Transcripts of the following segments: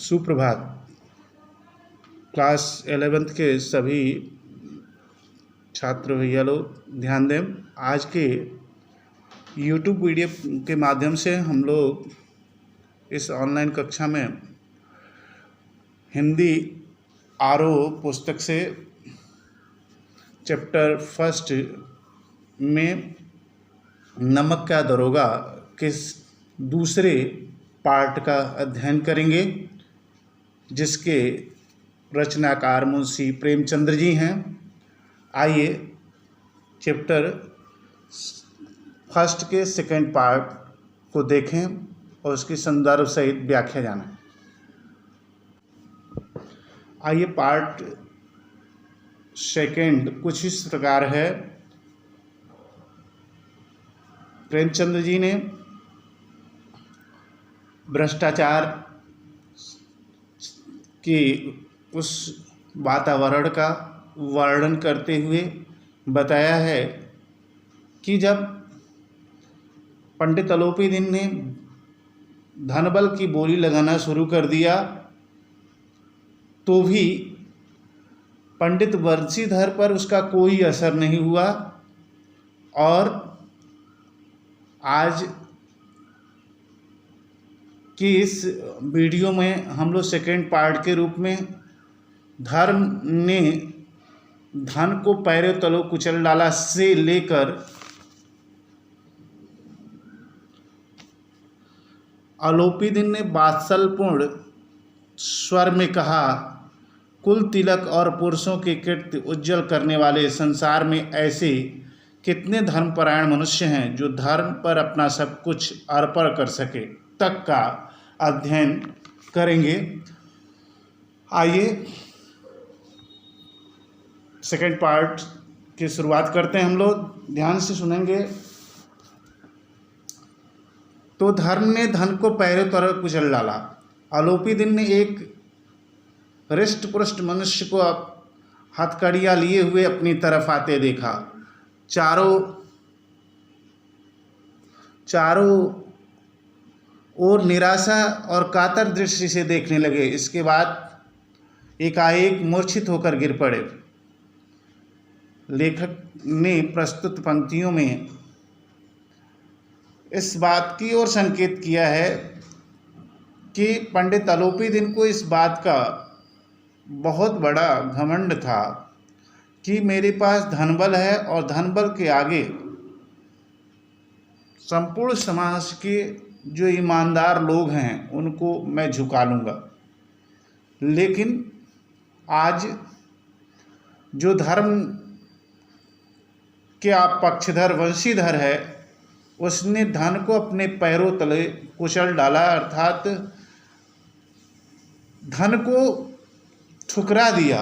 सुप्रभात। Class 11th के सभी छात्र भैया लोग ध्यान दें। आज के YouTube वीडियो के माध्यम से हम लोग इस ऑनलाइन कक्षा में हिंदी आरो पुस्तक से चैप्टर फर्स्ट में नमक का दरोगा के दूसरे पार्ट का अध्ययन करेंगे, जिसके रचनाकार मुंशी प्रेमचंद्र जी हैं। आइए चैप्टर फर्स्ट के सेकंड पार्ट को देखें और उसकी संदर्भ सहित व्याख्या जानें। आइए पार्ट सेकंड कुछ इस प्रकार है। प्रेमचंद्र जी ने भ्रष्टाचार के उस वातावरण का वर्णन करते हुए बताया है कि जब पंडित अलोपी दिन ने धनबल की बोली लगाना शुरू कर दिया तो भी पंडित बंशीधर पर उसका कोई असर नहीं हुआ। और आज कि इस वीडियो में हम लोग सेकेंड पार्ट के रूप में धर्म ने धन को पैरों तलों कुचल डाला से लेकर अलोपी दिन ने वात्सल्यपूर्ण स्वर में कहा, कुल तिलक और पुरुषों के कीर्ति उज्जवल करने वाले संसार में ऐसे कितने धर्मपरायण मनुष्य हैं जो धर्म पर अपना सब कुछ अर्पण कर सके तक का अध्ययन करेंगे। आइए सेकंड पार्ट की शुरुआत करते हैं। हम लोग ध्यान से सुनेंगे। तो धर्म ने धन को पैरों तले कुचल डाला। अलोपी दिन ने एक हृष्ट पुष्ट मनुष्य को हथकड़ियाँ लिए हुए अपनी तरफ आते देखा। चारों और निराशा और कातर दृष्टि से देखने लगे। इसके बाद एकाएक मूर्छित होकर गिर पड़े। लेखक ने प्रस्तुत पंक्तियों में इस बात की ओर संकेत किया है कि पंडित अलोपी दिन को इस बात का बहुत बड़ा घमंड था कि मेरे पास धनबल है और धनबल के आगे संपूर्ण समाज के जो ईमानदार लोग हैं उनको मैं झुका लूँगा। लेकिन आज जो धर्म के पक्षधर वंशीधर है उसने धन को अपने पैरों तले कुचल डाला, अर्थात धन को ठुकरा दिया।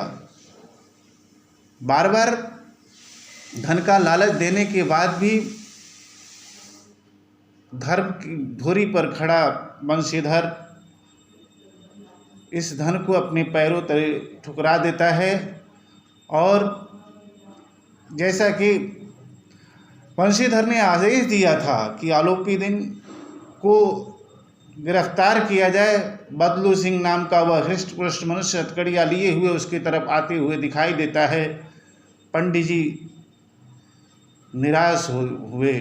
बार बार धन का लालच देने के बाद भी धर्म की धुरी पर खड़ा वंशीधर इस धन को अपने पैरों तले ठुकरा देता है। और जैसा कि वंशीधर ने आदेश दिया था कि अलोपी दिन को गिरफ्तार किया जाए, बदलू सिंह नाम का वह हृष्ट पुष्ट मनुष्य हथकड़ियाँ लिए हुए उसकी तरफ आते हुए दिखाई देता है। पंडित जी निराश हुए,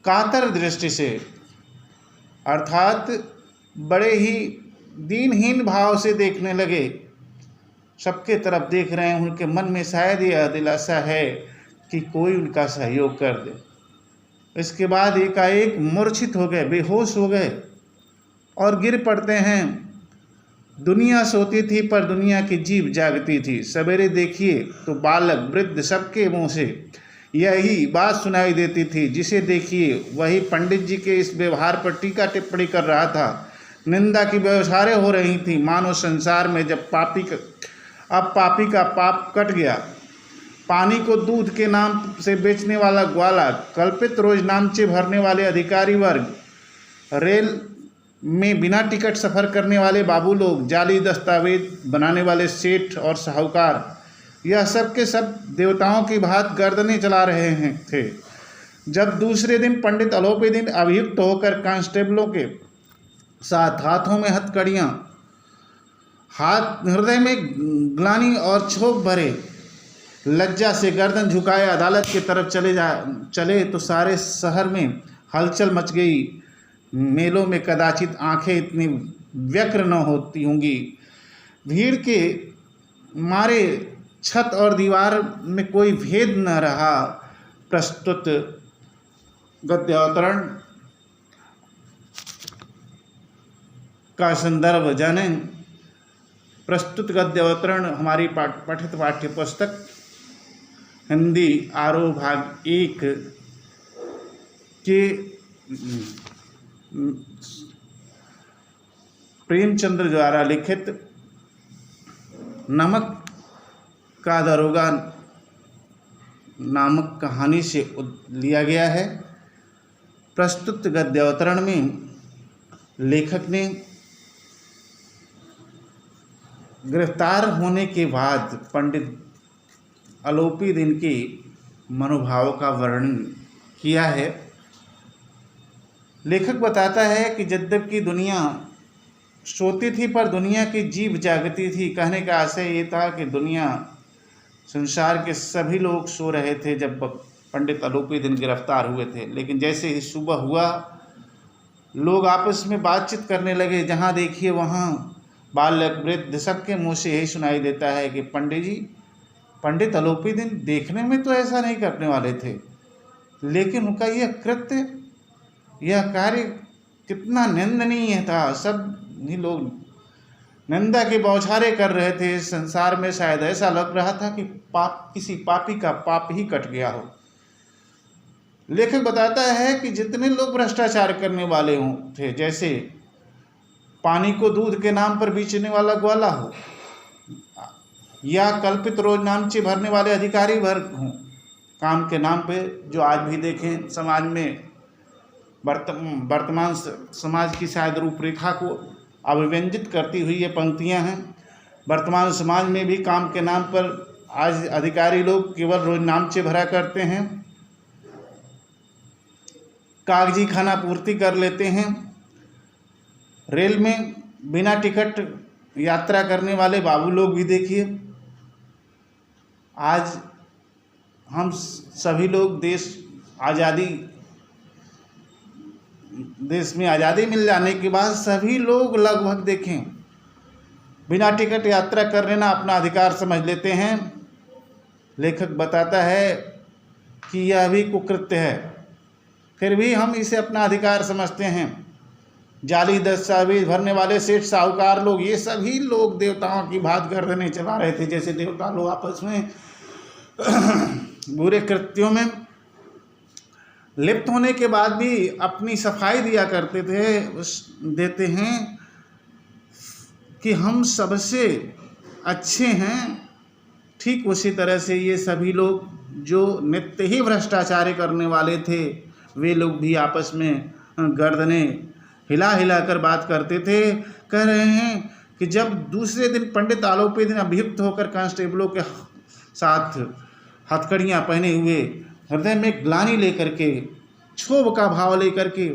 कातर दृष्टि से, अर्थात बड़े ही दीनहीन भाव से देखने लगे। सबके तरफ देख रहे हैं। उनके मन में शायद यह दिलासा है कि कोई उनका सहयोग कर दे। इसके बाद एकाएक मूर्छित हो गए, बेहोश हो गए और गिर पड़ते हैं। दुनिया सोती थी पर दुनिया की जीभ जागती थी। सवेरे देखिए तो बालक वृद्ध सबके मुँह से यही बात सुनाई देती थी। जिसे देखिए वही पंडित जी के इस व्यवहार पर टीका टिप्पणी कर रहा था। निंदा की व्यवहारें हो रही थी, मानो संसार में जब पापी का पाप कट गया। पानी को दूध के नाम से बेचने वाला ग्वाला, कल्पित रोजनामचे भरने वाले अधिकारी वर्ग, रेल में बिना टिकट सफ़र करने वाले बाबू लोग, जाली दस्तावेज बनाने वाले सेठ और साहूकार, यह सब के सब देवताओं की भांति गर्दनें चला रहे थे। जब दूसरे दिन पंडित अलोपी दिन अभियुक्त होकर कांस्टेबलों के साथ हाथों में हथकड़ियाँ हाथ हृदय में ग्लानि और क्षोभ भरे, लज्जा से गर्दन झुकाए अदालत की तरफ चले तो सारे शहर में हलचल मच गई। मेलों में कदाचित आंखें इतनी व्यग्र न होती होंगी। भीड़ के मारे छत और दीवार में कोई भेद न रहा। प्रस्तुत गद्य अवतरण का संदर्भ जानें। प्रस्तुत गद्य अवतरण हमारी पठित पाठ्य पुस्तक हिंदी आरोह भाग 1 के प्रेमचंद्र द्वारा लिखित नमक का दरोगा नामक कहानी से लिया गया है। प्रस्तुत गद्य अवतरण में लेखक ने गिरफ्तार होने के बाद पंडित आलोपी दिन के मनोभाव का वर्णन किया है। लेखक बताता है कि यद्यपि दुनिया सोती थी पर दुनिया की जीभ जागती थी। कहने का आशय ये था कि दुनिया संसार के सभी लोग सो रहे थे जब पंडित आलोपी दिन गिरफ्तार हुए थे, लेकिन जैसे ही सुबह हुआ लोग आपस में बातचीत करने लगे। जहाँ देखिए वहाँ बालक वृद्ध सबके मुँह से यही सुनाई देता है कि पंडित जी, पंडित आलोपी दिन देखने में तो ऐसा नहीं करने वाले थे, लेकिन उनका यह कृत्य, यह कार्य कितना निंदनीय था। सब ही लोग निंदा के बौछारे कर रहे थे। संसार में शायद ऐसा लग रहा था कि किसी पापी का पाप ही कट गया हो। लेखक बताता है कि जितने लोग भ्रष्टाचार करने वाले थे, जैसे पानी को दूध के नाम पर बेचने वाला ग्वाला हो या कल्पित रोज नामचे भरने वाले अधिकारी वर्ग हों, काम के नाम पे, जो आज भी देखें समाज में वर्तमान समाज की शायद रूपरेखा को अभिव्यंजित करती हुई ये पंक्तियां हैं। वर्तमान समाज में भी काम के नाम पर आज अधिकारी लोग केवल रोज नामचे भरा करते हैं, कागजी खाना पूर्ति कर लेते हैं। रेल में बिना टिकट यात्रा करने वाले बाबू लोग भी देखिए। आज हम सभी लोग देश में आज़ादी मिल जाने के बाद सभी लोग लगभग देखें बिना टिकट यात्रा कर लेना अपना अधिकार समझ लेते हैं। लेखक बताता है कि यह भी कुकृत्य है, फिर भी हम इसे अपना अधिकार समझते हैं। जाली दस्तावेज भरने वाले सेठ साहूकार लोग, ये सभी लोग देवताओं की भांति गर्दनें चला रहे थे, जैसे देवता लोग आपस में बुरे कृत्यों में लिप्त होने के बाद भी अपनी सफाई दिया करते थे। देते हैं कि हम सबसे अच्छे हैं। ठीक उसी तरह से ये सभी लोग जो नित्य ही भ्रष्टाचार करने वाले थे, वे लोग भी आपस में गर्दनें हिला हिला कर बात करते थे। कह रहे हैं कि जब दूसरे दिन पंडित आलोपी दिन अभियुक्त होकर कांस्टेबलों के साथ हथकड़ियाँ पहने हुए, हृदय में ग्लानि लेकर के, क्षोभ का भाव लेकर के,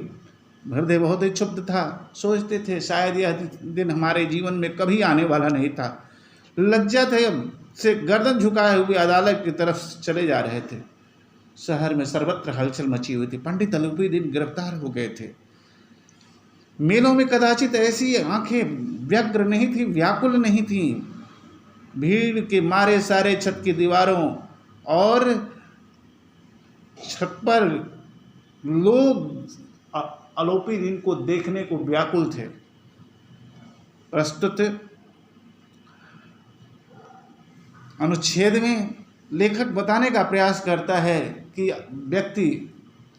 हृदय बहुत ही क्षुब्ध था। सोचते थे शायद यह दिन हमारे जीवन में कभी आने वाला नहीं था। लज्जा से गर्दन झुकाए हुए अदालत की तरफ चले जा रहे थे। शहर में सर्वत्र हलचल मची हुई थी। पंडित आलोपी दिन गिरफ्तार हो गए थे। मेलों में कदाचित ऐसी आंखें व्यग्र नहीं थी, व्याकुल नहीं थी। भीड़ के मारे सारे छत की दीवारों और छत पर लोग आलोपी दिन को देखने को व्याकुल थे। प्रस्तुत अनुच्छेद में लेखक बताने का प्रयास करता है कि व्यक्ति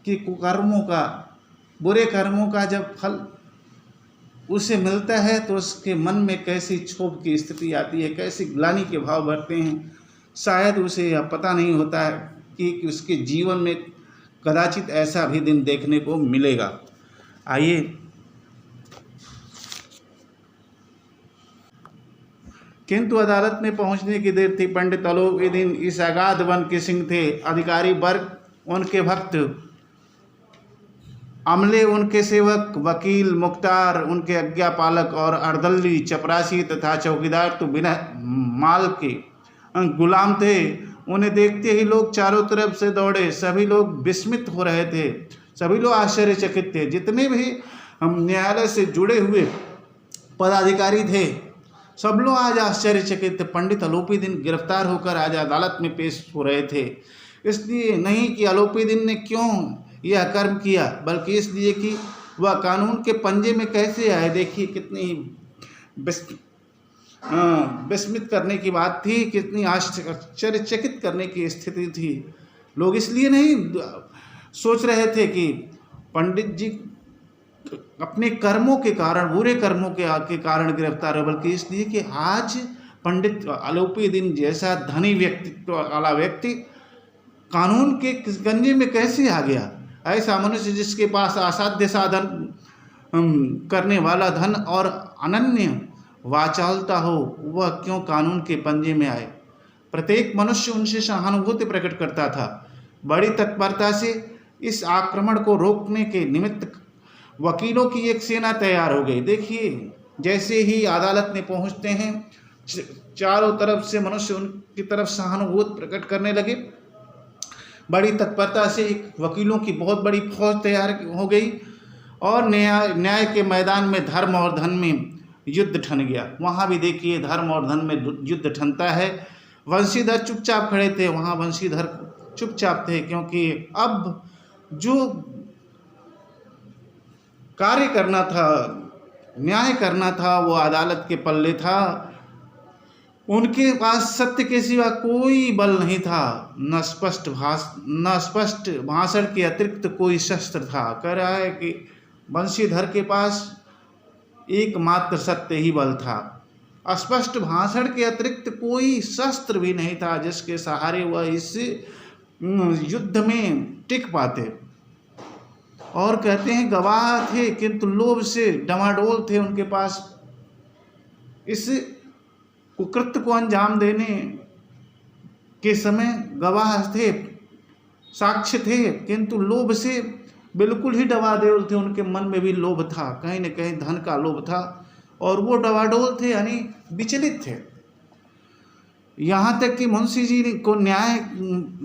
के कुकर्मों का, बुरे कर्मों का जब फल उसे मिलता है तो उसके मन में कैसी क्षोभ की स्थिति आती है, कैसी ग्लानि के भाव बढ़ते हैं। शायद उसे यह पता नहीं होता है कि उसके जीवन में कदाचित ऐसा भी दिन देखने को मिलेगा। आइए किंतु अदालत में पहुंचने की देर थी। पंडित आलोपी दिन इस अगाध वन के सिंह थे। अधिकारी वर्ग उनके भक्त अमले उनके सेवक, वकील, मुख्तार उनके आज्ञापालक और अर्दल्ली, चपरासी तथा चौकीदार तो बिना माल के गुलाम थे। उन्हें देखते ही लोग चारों तरफ से दौड़े। सभी लोग विस्मित हो रहे थे, सभी लोग आश्चर्यचकित थे। जितने भी न्यायालय से जुड़े हुए पदाधिकारी थे सब लोग आज आश्चर्यचकित थे। पंडित अलोपीदीन गिरफ्तार होकर आज अदालत में पेश हो रहे थे। इसलिए नहीं कि अलोपीदीन ने क्यों यह कर्म किया, बल्कि इसलिए कि वह कानून के पंजे में कैसे आए। देखिए कितनी विस्मित करने की बात थी, कितनी आश्चर्यचकित करने की स्थिति थी। लोग इसलिए नहीं सोच रहे थे कि पंडित जी अपने कर्मों के कारण, बुरे कर्मों के कारण गिरफ्तार है, बल्कि इसलिए कि आज पंडित अलोपीदीन जैसा धनी व्यक्तित्व वाला व्यक्ति कानून के गंजे में कैसे आ गया। ऐसा मनुष्य जिसके पास असाध्य साधन करने वाला धन और अनन्य वाचालता हो, वह क्यों कानून के पंजे में आए। प्रत्येक मनुष्य उनसे सहानुभूति प्रकट करता था। बड़ी तत्परता से इस आक्रमण को रोकने के निमित्त वकीलों की एक सेना तैयार हो गई। देखिए जैसे ही अदालत में पहुंचते हैं चारों तरफ से मनुष्य उनकी तरफ सहानुभूति प्रकट करने लगे। बड़ी तत्परता से एक वकीलों की बहुत बड़ी फौज तैयार हो गई और न्याय के मैदान में धर्म और धन में युद्ध ठन गया। वहाँ भी देखिए धर्म और धन में युद्ध ठनता है। वंशीधर चुपचाप खड़े थे, वहाँ वंशीधर चुपचाप थे, क्योंकि अब जो कार्य करना था, न्याय करना था, वो अदालत के पल्ले था। उनके पास सत्य के सिवा कोई बल नहीं था, न स्पष्ट भाषण के अतिरिक्त कोई शस्त्र था। कह रहा है कि वंशीधर के पास एकमात्र सत्य ही बल था, अस्पष्ट भाषण के अतिरिक्त कोई शस्त्र भी नहीं था जिसके सहारे वह इस युद्ध में टिक पाते। और कहते हैं गवाह थे किंतु लोभ से डमाडोल थे। उनके पास इस कुकृत्य को अंजाम देने के समय गवाह थे, साक्ष्य थे, किंतु लोभ से बिल्कुल ही डवाडोल थे। उनके मन में भी लोभ था, कहीं न कहीं धन का लोभ था, और वो डवाडोल थे, यानी विचलित थे। यहाँ तक कि मुंशी जी को न्याय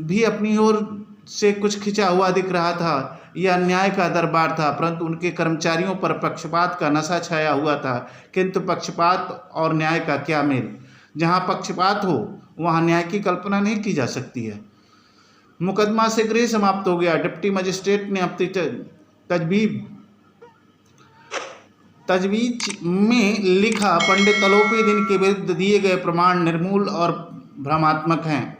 भी अपनी ओर से कुछ खिंचा हुआ दिख रहा था। यह न्याय का दरबार था, परंतु उनके कर्मचारियों पर पक्षपात का नशा छाया हुआ था। किंतु पक्षपात और न्याय का क्या मेल। जहाँ पक्षपात हो वहाँ न्याय की कल्पना नहीं की जा सकती है। मुकदमा से गृह समाप्त हो गया। डिप्टी मजिस्ट्रेट ने अपनी तजवीज में लिखा, पंडित अलोपीदीन के विरुद्ध दिए गए प्रमाण निर्मूल और भ्रमात्मक हैं।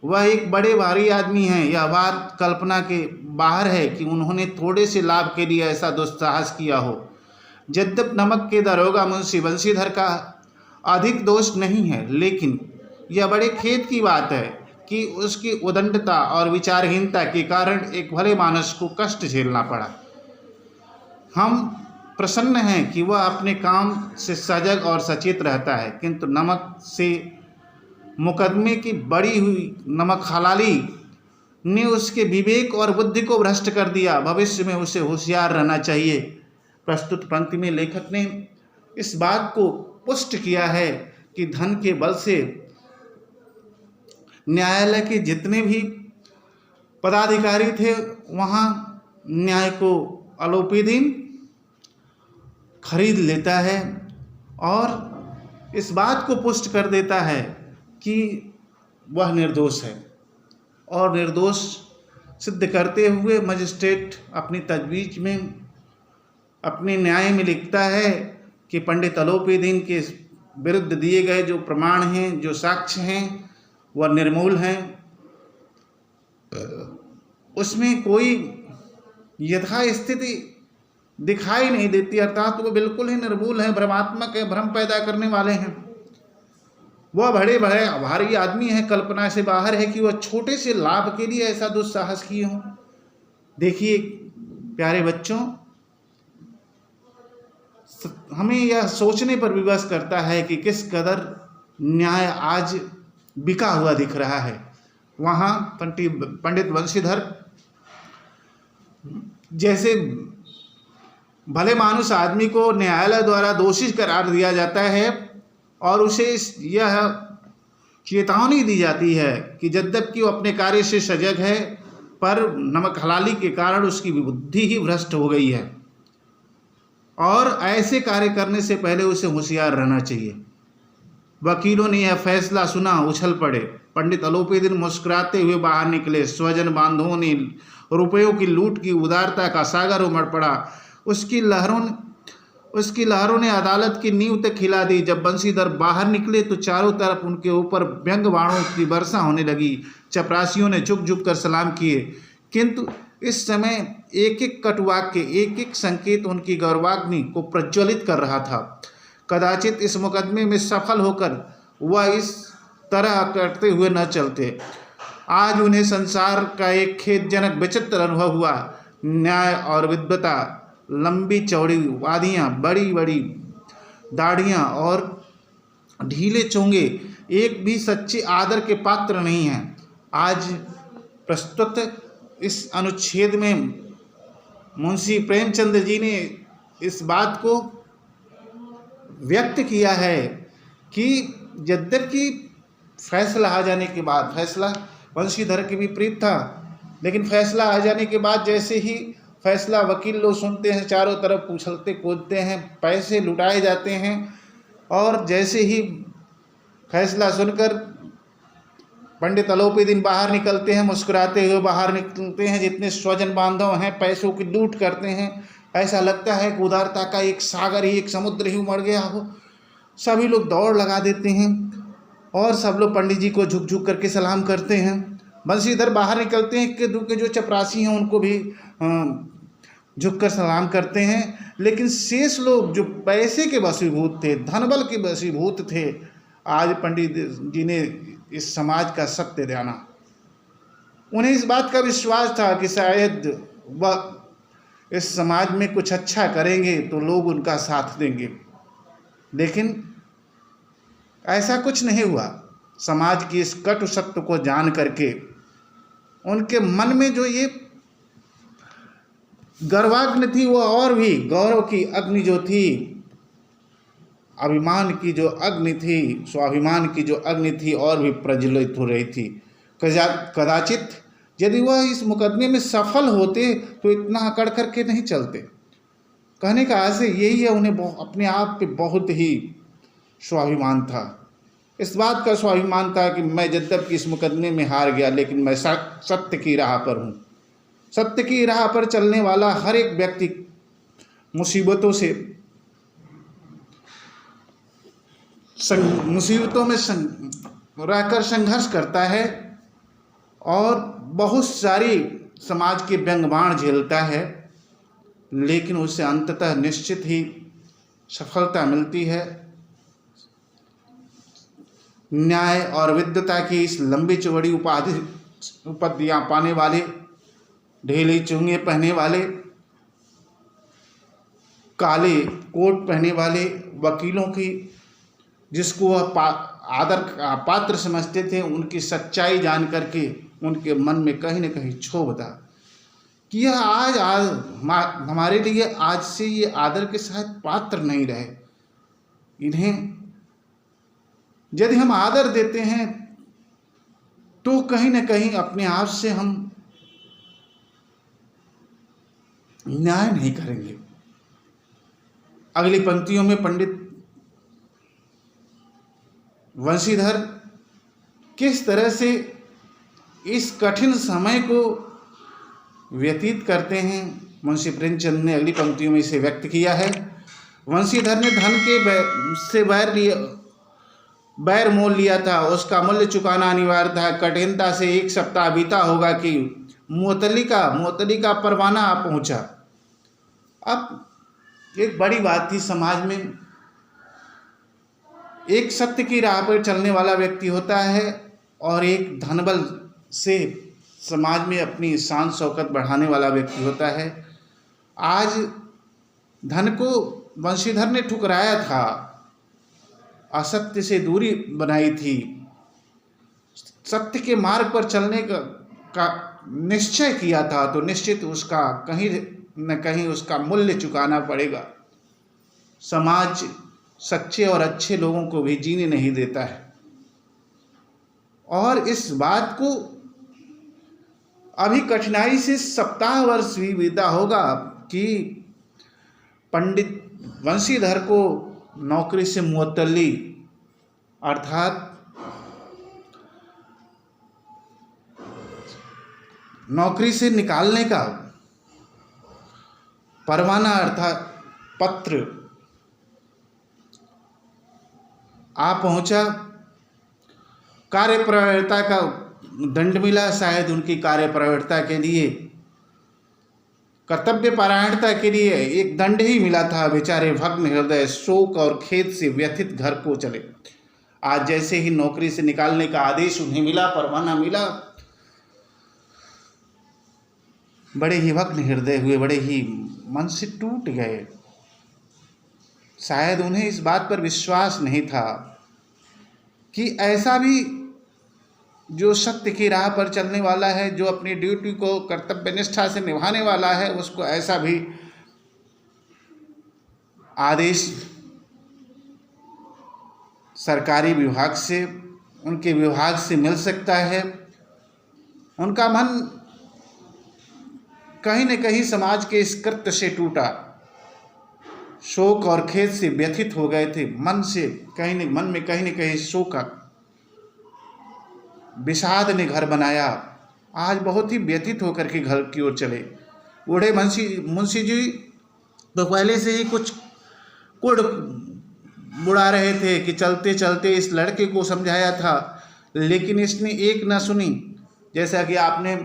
वह एक बड़े भारी आदमी हैं। यह बात कल्पना के बाहर है कि उन्होंने थोड़े से लाभ के लिए ऐसा दुस्साहस किया हो। यद्यपि नमक के दरोगा मुंशी वंशीधर का अधिक दोष नहीं है, लेकिन यह बड़े खेद की बात है कि उसकी उदंडता और विचारहीनता के कारण एक भले मानस को कष्ट झेलना पड़ा। हम प्रसन्न हैं कि वह अपने काम से सजग और सचेत रहता है, किंतु नमक से मुकदमे की बड़ी हुई नमक हलाली ने उसके विवेक और बुद्धि को भ्रष्ट कर दिया। भविष्य में उसे होशियार रहना चाहिए। प्रस्तुत पंक्ति में लेखक ने इस बात को पुष्ट किया है कि धन के बल से न्यायालय के जितने भी पदाधिकारी थे वहाँ न्याय को अलोपीदीन खरीद लेता है और इस बात को पुष्ट कर देता है कि वह निर्दोष है। और निर्दोष सिद्ध करते हुए मजिस्ट्रेट अपनी तजवीज़ में, अपने न्याय में लिखता है कि पंडित अलोपीदीन के विरुद्ध दिए गए जो प्रमाण हैं, जो साक्ष्य हैं, वह निर्मूल हैं। उसमें कोई यथास्थिति दिखाई नहीं देती, अर्थात वो बिल्कुल ही निर्मूल है, भ्रमात्मक है, भ्रम पैदा करने वाले हैं। वह बड़े भारी आदमी है, कल्पना से बाहर है कि वह छोटे से लाभ के लिए ऐसा दुस्साहस किए हों। देखिए प्यारे बच्चों, हमें यह सोचने पर विवश करता है कि किस कदर न्याय आज बिका हुआ दिख रहा है। वहाँ पंडित वंशीधर जैसे भले मानुस आदमी को न्यायालय द्वारा दोषी करार दिया जाता है और उसे यह चेतावनी दी जाती है कि यद्यपि वो अपने कार्य से सजग है, पर नमक हलाली के कारण उसकी बुद्धि ही भ्रष्ट हो गई है और ऐसे कार्य करने से पहले उसे होशियार रहना चाहिए। वकीलों ने यह फैसला सुना, उछल पड़े। पंडित अलोपीदीन मुस्कुराते हुए बाहर निकले। स्वजन बांधवों ने रुपयों की लूट की उदारता का सागर उमड़ पड़ा। उसकी लहरों ने अदालत की नींव तक हिला दी। जब बंशीधर बाहर निकले तो चारों तरफ उनके ऊपर व्यंग बाणों की वर्षा होने लगी। चपरासियों ने झुक झुक कर सलाम किए, किंतु इस समय एक एक कटुवाक्य, एक एक संकेत उनकी गौरवाग्नि को प्रज्वलित कर रहा था। कदाचित इस मुकदमे में सफल होकर वह इस तरह करते हुए न चलते। आज उन्हें संसार का एक खेदजनक विचित्र अनुभव हुआ। न्याय और विद्वता, लंबी चौड़ी वादियाँ, बड़ी बड़ी दाढ़ियाँ और ढीले चोंगे एक भी सच्चे आदर के पात्र नहीं हैं। आज प्रस्तुत इस अनुच्छेद में मुंशी प्रेमचंद जी ने इस बात को व्यक्त किया है कि यद्यपि फैसला आ जाने के बाद, फैसला बंशीधर के विपरीत था, लेकिन फैसला आ जाने के बाद जैसे ही फैसला वकील लोग सुनते हैं, चारों तरफ उछलते कूदते हैं, पैसे लुटाए जाते हैं और जैसे ही फैसला सुनकर पंडित अलोपीदीन बाहर निकलते हैं, मुस्कुराते हुए बाहर निकलते हैं। जितने स्वजन बांधव हैं पैसों की लूट करते हैं, ऐसा लगता है कि उदारता का एक सागर ही, एक समुद्र ही उमड़ गया हो। सभी लोग दौड़ लगा देते हैं और सब लोग पंडित जी को झुक झुक करके सलाम करते हैं। बंशीधर बाहर निकलते हैं कि जो चपरासी हैं उनको भी झुक कर सलाम करते हैं, लेकिन शेष लोग जो पैसे के वशीभूत थे, धनबल के वशीभूत थे, आज पंडित जी ने इस समाज का सत्य जाना। उन्हें इस बात का विश्वास था कि शायद वह इस समाज में कुछ अच्छा करेंगे तो लोग उनका साथ देंगे, लेकिन ऐसा कुछ नहीं हुआ। समाज की इस कटु सत्य को जान करके उनके मन में जो ये गर्वाग्नि थी, वो और भी गौरव की अग्नि जो थी, अभिमान की जो अग्नि थी, स्वाभिमान की जो अग्नि थी, और भी प्रज्वलित हो रही थी। कदाचित यदि वह इस मुकदमे में सफल होते तो इतना अकड़ करके नहीं चलते। कहने का आशय यही है, उन्हें अपने आप पे बहुत ही स्वाभिमान था। इस बात का स्वाभिमान था कि मैं यद्यपि इस मुकदमे में हार गया, लेकिन मैं सत्य की राह पर हूँ। सत्य की राह पर चलने वाला हर एक व्यक्ति मुसीबतों में रहकर संघर्ष करता है और बहुत सारी समाज के व्यंग्यबाण झेलता है, लेकिन उसे अंततः निश्चित ही सफलता मिलती है। न्याय और विद्वता की इस लंबी चौड़ी उपाधियाँ पाने वाले, ढीले चुंगे पहने वाले, काले कोट पहने वाले वकीलों की, जिसको वह आदर का पात्र समझते थे, उनकी सच्चाई जान करके उनके मन में कहीं न कहीं क्षोभ था कि यह आज हमारे लिए आज से ये आदर के साथ पात्र नहीं रहे। इन्हें यदि हम आदर देते हैं तो कहीं न कहीं अपने आप से हम न्याय नहीं करेंगे। अगली पंक्तियों में पंडित वंशीधर किस तरह से इस कठिन समय को व्यतीत करते हैं, मुंशी प्रेमचंद ने अगली पंक्तियों में इसे व्यक्त किया है। वंशीधर ने धन के से बैर मोल लिया था, उसका मूल्य चुकाना अनिवार्य था। कठिनता से 1 सप्ताह बीता होगा कि मुअत्तली का परवाना आ पहुंचा। अब एक बड़ी बात थी, समाज में एक सत्य की राह पर चलने वाला व्यक्ति होता है और एक धनबल से समाज में अपनी शान शौकत बढ़ाने वाला व्यक्ति होता है। आज धन को वंशीधर ने ठुकराया था, असत्य से दूरी बनाई थी, सत्य के मार्ग पर चलने का निश्चय किया था, तो निश्चित उसका कहीं न कहीं उसका मूल्य चुकाना पड़ेगा। समाज सच्चे और अच्छे लोगों को भी जीने नहीं देता है। और इस बात को अभी कठिनाई से सप्ताह वर्ष भी बीता होगा कि पंडित बंशीधर को नौकरी से मुअत्तली अर्थात नौकरी से निकालने का परवाना अर्थात पत्र आ पहुंचा। कार्यप्रवृत्ता का दंड मिला, शायद उनकी कार्यप्रवृत्ता के लिए, कर्तव्य परायणता के लिए एक दंड ही मिला था। बेचारे भग्न हृदय शोक और खेद से व्यथित घर को चले। आज जैसे ही नौकरी से निकालने का आदेश उन्हें मिला, परवाना मिला, बड़े ही भग्न हृदय हुए, बड़े ही मन से टूट गए। शायद उन्हें इस बात पर विश्वास नहीं था कि ऐसा भी जो सत्य की राह पर चलने वाला है, जो अपनी ड्यूटी को कर्तव्य निष्ठा से निभाने वाला है, उसको ऐसा भी आदेश सरकारी विभाग से, उनके विभाग से मिल सकता है। उनका मन कहीं न कहीं समाज के इस कृत्य से टूटा, शोक और खेद से व्यथित हो गए थे। मन में कहीं न कहीं शोक, विषाद ने घर बनाया। आज बहुत ही व्यथित होकर के घर की ओर चले। बूढ़े मुंशी जी तो पहले से ही कुछ कुड़ बुड़ा रहे थे कि चलते चलते इस लड़के को समझाया था, लेकिन इसने एक न सुनी। जैसा कि आपने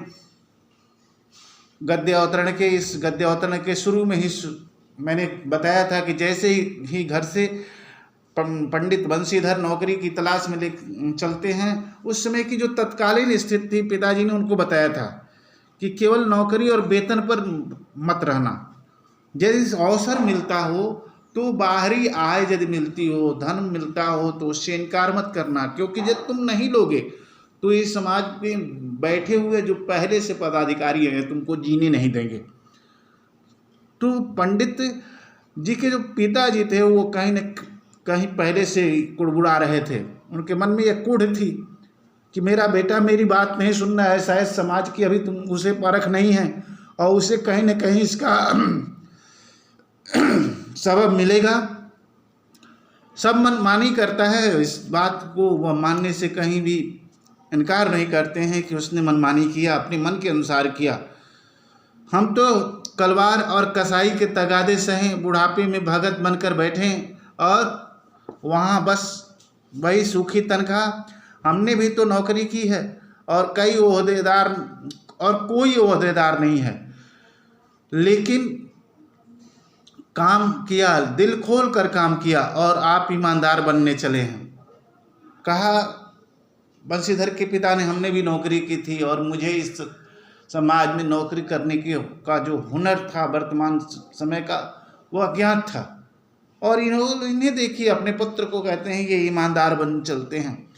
गद्य अवतरण के शुरू में ही मैंने बताया था कि जैसे ही घर से पंडित बंशीधर नौकरी की तलाश में चलते हैं, उस समय की जो तत्कालीन स्थिति थी, पिताजी ने उनको बताया था कि केवल नौकरी और वेतन पर मत रहना। यदि अवसर मिलता हो तो बाहरी आय यदि मिलती हो, धन मिलता हो तो उससे इनकार मत करना, क्योंकि जब तुम नहीं लोगे तो इस समाज में बैठे हुए जो पहले से पदाधिकारी हैं तुमको जीने नहीं देंगे। तो पंडित जी के जो पिताजी थे वो कहीं न कहीं पहले से कुड़बुड़ा रहे थे। उनके मन में यह कुढ़ थी कि मेरा बेटा मेरी बात नहीं सुनना है, शायद समाज की अभी तुम उसे परख नहीं है और उसे कहीं न कहीं इसका सबब मिलेगा। सब मनमानी करता है, इस बात को वह मानने से कहीं भी इनकार नहीं करते हैं कि उसने मनमानी किया, अपने मन के अनुसार किया। हम तो कलवार और कसाई के तगादे सहें, बुढ़ापे में भगत बनकर बैठे और वहाँ बस वही सूखी तनख्वाह। हमने भी तो नौकरी की है और कोई ओहदेदार नहीं है, लेकिन काम किया, दिल खोल कर काम किया और आप ईमानदार बनने चले हैं। कहा बंशीधर के पिता ने, हमने भी नौकरी की थी और मुझे इस समाज में नौकरी करने का जो हुनर था वर्तमान समय का, वो अज्ञात था। और इन्हें देखिए, अपने पुत्र को कहते हैं ये ईमानदार बन चलते हैं।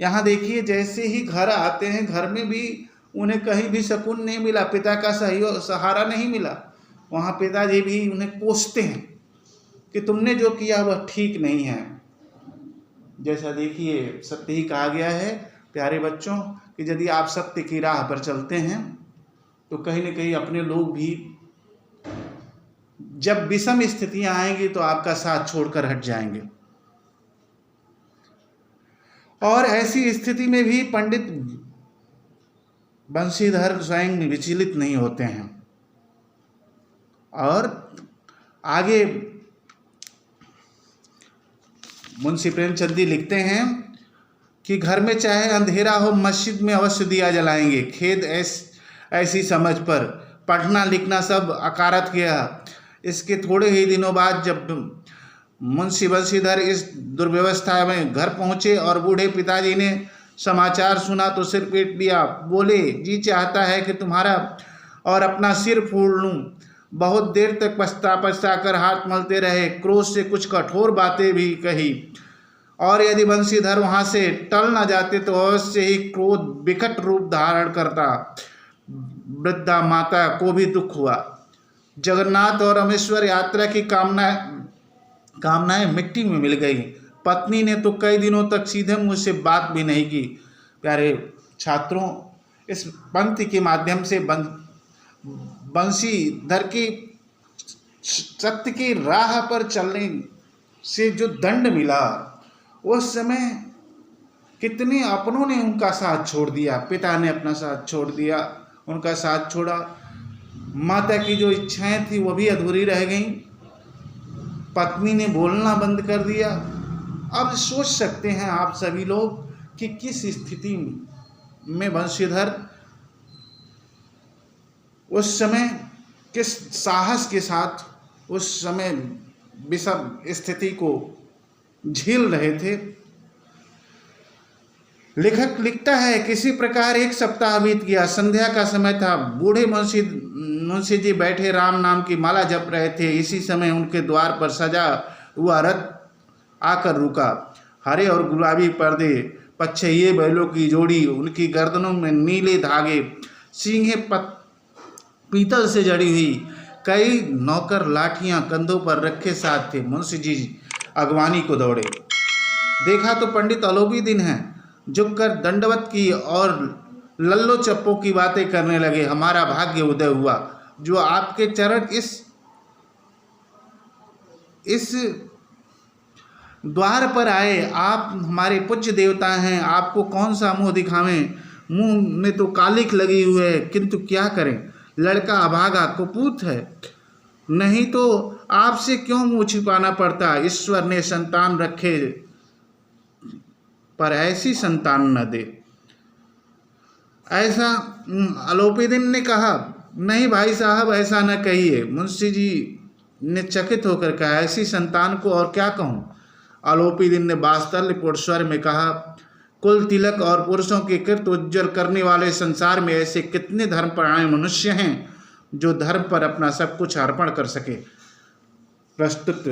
यहाँ देखिए, जैसे ही घर आते हैं, घर में भी उन्हें कहीं भी सुकून नहीं मिला, पिता का सहारा नहीं मिला। वहाँ पिताजी भी उन्हें कोसते हैं कि तुमने जो किया वह ठीक नहीं है। जैसा देखिए, सत्य ही कहा गया है प्यारे बच्चों कि यदि आप सत्य की राह पर चलते हैं तो कहीं न कहीं अपने लोग भी, जब विषम स्थितियां आएंगी तो आपका साथ छोड़कर हट जाएंगे। और ऐसी स्थिति में भी पंडित बंशीधर स्वयं विचलित नहीं होते हैं। और आगे मुंशी प्रेमचंद जी लिखते हैं कि घर में चाहे अंधेरा हो, मस्जिद में अवश्य दिया जलाएंगे। खेद ऐसी समझ पर पढ़ना लिखना सब अकारत किया। इसके थोड़े ही दिनों बाद जब मुंशी बंशीधर इस दुर्व्यवस्था में घर पहुंचे और बूढ़े पिताजी ने समाचार सुना तो सिर पीट दिया। बोले, जी चाहता है कि तुम्हारा और अपना सिर फोड़ लूं। बहुत देर तक पछता कर हाथ मलते रहे, क्रोध से कुछ कठोर बातें भी कही। और यदि बंशीधर वहाँ से टल न जाते तो अवश्य ही क्रोध विकट रूप धारण करता। वृद्धा माता को भी दुख हुआ। जगन्नाथ और रामेश्वर यात्रा की कामनाएं मिट्टी में मिल गई। पत्नी ने तो कई दिनों तक सीधे मुंह से बात भी नहीं की। प्यारे छात्रों, इस पंक्ति के माध्यम से बंशीधर की सत्य की राह पर चलने से जो दंड मिला, उस समय कितने अपनों ने उनका साथ छोड़ दिया। पिता ने अपना साथ छोड़ दिया, उनका साथ छोड़ा। माता की जो इच्छाएं थी वो भी अधूरी रह गईं। पत्नी ने बोलना बंद कर दिया। अब सोच सकते हैं आप सभी लोग कि किस स्थिति में बंशीधर उस समय किस साहस के साथ उस समय विषम स्थिति को झेल रहे थे। लेखक लिखता है, किसी प्रकार 1 सप्ताह बीत गया। संध्या का समय था। बूढ़े मुंशी जी बैठे राम नाम की माला जप रहे थे। इसी समय उनके द्वार पर सजा हुआ रथ आकर रुका। हरे और गुलाबी पर्दे, पच्छइये बैलों की जोड़ी, उनकी गर्दनों में नीले धागे, सींगें पीतल से जड़ी हुई, कई नौकर लाठियां कंधों पर रखे साथ थे। मुंशी जी अगवानी को दौड़े। देखा तो पंडित अलोपी दिन है। झुककर दंडवत की और लल्लो चप्पों की बातें करने लगे। हमारा भाग्य उदय हुआ जो आपके चरण इस द्वार पर आए। आप हमारे पूज्य देवता हैं, आपको कौन सा मुंह दिखावें। मुंह में तो कालिख लगी हुई है, किंतु क्या करें, लड़का अभागा कुपूत है। नहीं तो आपसे क्यों मुंह छिपाना पड़ता। ईश्वर ने संतान रखे पर ऐसी संतान न दे। ऐसा अलोपी दिन ने कहा। नहीं भाई साहब, ऐसा न कहिए। मुंशी जी ने चकित होकर कहा, ऐसी संतान को और क्या कहूँ। अलोपी दिन ने वात्सल्यपूर्ण स्वर में कहा, कुल तिलक और पुरुषों के कृत उज्ज्वल करने वाले संसार में ऐसे कितने धर्मपरायण मनुष्य हैं जो धर्म पर अपना सब कुछ अर्पण कर सके। प्रस्तुत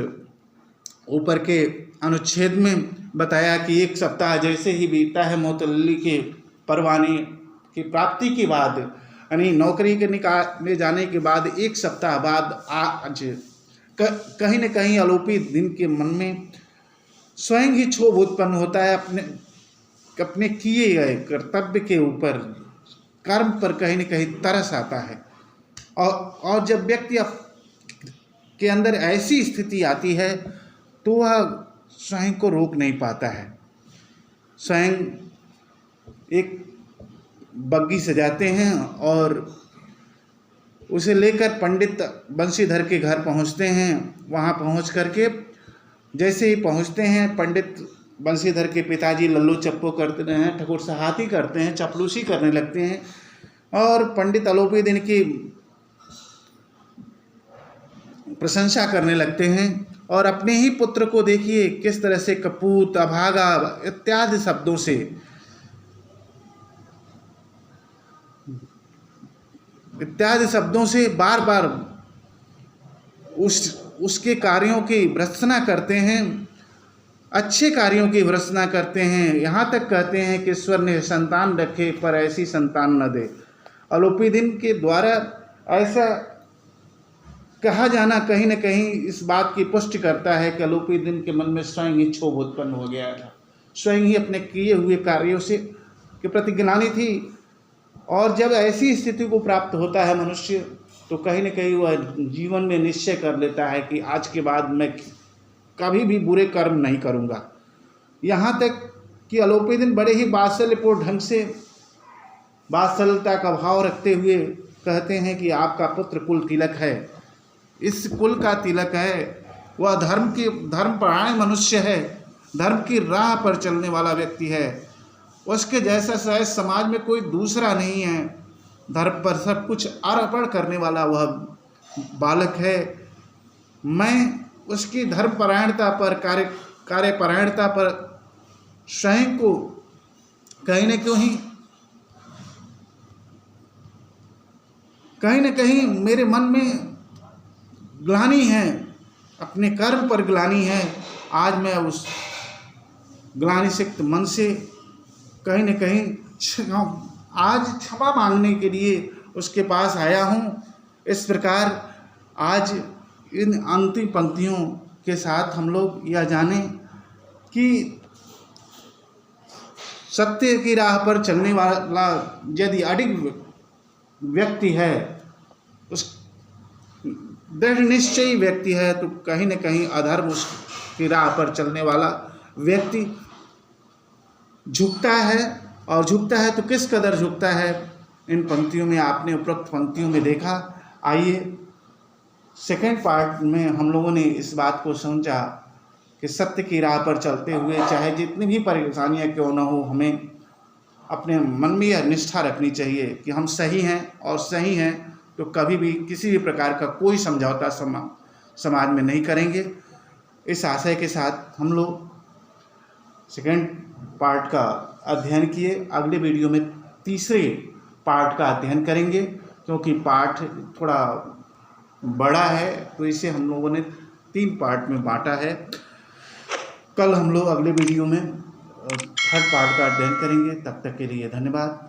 ऊपर के अनुच्छेद में बताया कि 1 सप्ताह जैसे ही बीता है, मोहतल्ली के परवाने की प्राप्ति के बाद, यानी नौकरी के निकाले जाने के बाद 1 सप्ताह बाद आज कहीं न कहीं अलोपी दिन के मन में स्वयं ही क्षोभ उत्पन्न होता है। अपने किए गए कर्तव्य के ऊपर, कर्म पर कहीं न कहीं तरस आता है। और जब व्यक्ति के अंदर ऐसी स्थिति आती है तो वह स्वयं को रोक नहीं पाता है। स्वयं एक बग्गी सजाते हैं और उसे लेकर पंडित बंशीधर के घर पहुंचते हैं। वहां पहुंच करके जैसे ही पहुंचते हैं, पंडित बंशीधर के पिताजी लल्लू चप्पो करते हैं, ठकुर सहाती करते हैं, चपलूसी करने लगते हैं और पंडित अलोपी दिन की प्रशंसा करने लगते हैं। और अपने ही पुत्र को देखिए किस तरह से कपूत, अभागा इत्यादि शब्दों से बार बार उसके कार्यों की भर्त्सना करते हैं, अच्छे कार्यों की भर्त्सना करते हैं। यहाँ तक कहते हैं कि ईश्वर ने संतान रखे पर ऐसी संतान न दे। अलोपी दिन के द्वारा ऐसा कहा जाना कहीं न कहीं इस बात की पुष्टि करता है कि अलोपी दिन के मन में स्वयं ही क्षोभ उत्पन्न हो गया था। स्वयं ही अपने किए हुए कार्यों से के प्रति ग्लानि थी। और जब ऐसी स्थिति को प्राप्त होता है मनुष्य, तो कहीं न कहीं वह जीवन में निश्चय कर लेता है कि आज के बाद मैं कभी भी बुरे कर्म नहीं करूँगा। यहाँ तक कि अलोपी दिन बड़े ही वात्सल्यपूर्ण ढंग से, वात्सल्यता का भाव रखते हुए कहते हैं कि आपका पुत्र कुल तिलक है, इस कुल का तिलक है। वह धर्मपरायण मनुष्य है, धर्म की राह पर चलने वाला व्यक्ति है। उसके जैसा शायद समाज में कोई दूसरा नहीं है। धर्म पर सब कुछ अर्पण करने वाला वह बालक है। मैं उसकी धर्मपरायणता पर, कार्यपरायणता पर स्वयं को कहीं न कहीं मेरे मन में ग्लानि है, अपने कर्म पर ग्लानि है। आज मैं उस ग्लानि सिक्त मन से कहीं न कहीं आज क्षमा मांगने के लिए उसके पास आया हूँ। इस प्रकार आज इन अंतिम पंक्तियों के साथ हम लोग यह जानें कि सत्य की राह पर चलने वाला यदि अडिग व्यक्ति है, उस दृढ़ निश्चयी व्यक्ति है, तो कहीं न कहीं अधर्म की राह पर चलने वाला व्यक्ति झुकता है। और झुकता है तो किस कदर झुकता है, इन पंक्तियों में आपने उपरोक्त पंक्तियों में देखा। आइए सेकंड पार्ट में हम लोगों ने इस बात को समझा कि सत्य की राह पर चलते हुए चाहे जितनी भी परेशानियां क्यों न हो, हमें अपने मन में यह निष्ठा रखनी चाहिए कि हम सही हैं, और सही हैं तो कभी भी किसी भी प्रकार का कोई समझौता समाज में नहीं करेंगे। इस आशय के साथ हम लोग सेकंड पार्ट का अध्ययन किए। अगले वीडियो में तीसरे पार्ट का अध्ययन करेंगे, क्योंकि पाठ थोड़ा बड़ा है तो इसे हम लोगों ने 3 पार्ट में बांटा है। कल हम लोग अगले वीडियो में थर्ड पार्ट का अध्ययन करेंगे। तब तक के लिए धन्यवाद।